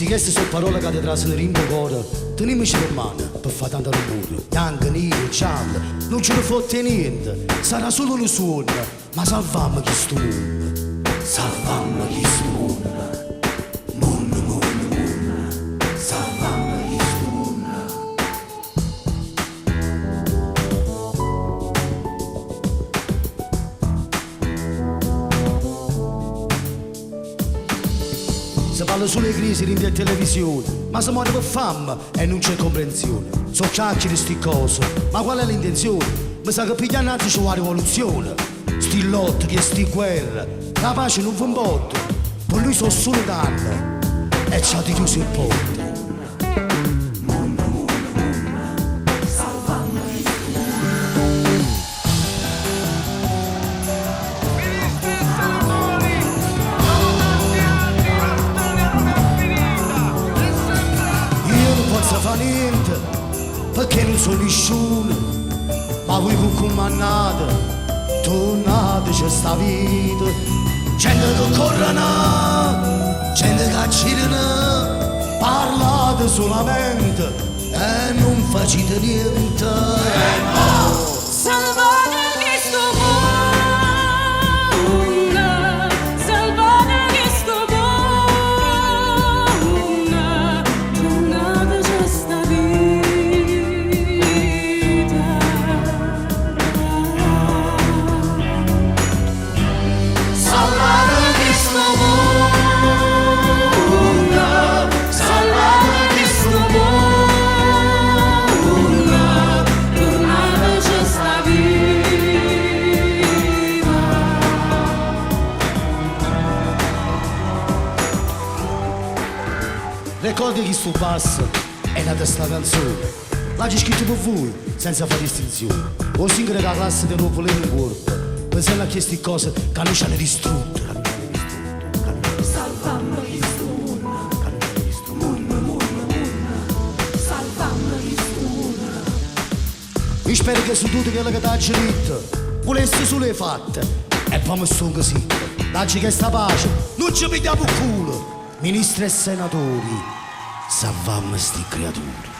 Se queste sono parole che ti trasano in cuore, teniamoci per mano per fare tanto rumore. Bianco, nero, giallo, non ce ne fotte niente. Sarà solo un suono, ma salvammo chi sto mondo. Salvammo chi sto mondo. Mondo, mondo, mondo. Salvammo chi sto mondo. Si parla solo di crisi in televisione, ma si muore per fame e non c'è comprensione. So chiacchiere sti cose, ma qual è l'intenzione? Mi sa che pigliano altri c'è una rivoluzione. Sti lotti, che sti guerre, la pace non fa un botto, per lui sono solo danno e ci ha chiuso il ponte. Non fa niente perché non sono nessuno, ma voi con comandate tornate c'è sta vita, gente che corrono, gente che girano, parlate solamente e non facete niente. Salvate questo mondo, salvate questo mondo, tornate c'è sta vita. Salvate questo mondo, salvate questo mondo, tornate c'è sta vita. Ricordi chi sto passo è nata sta canzone, l'ha scritto per voi senza fare distinzione. O singolo che la classe di nuovo in corpo, pensando a queste cose che non ci hanno distrutto. Salvammo questo mondo, mondo, mondo, mondo, salvammo questo mondo. Io spero che su tutto quello che ti ha detto volesse solo le fatte e poi mi sto così. Daggi che sta pace non ci pigliamo il culo. Ministri e senatori, salvammo sti creature.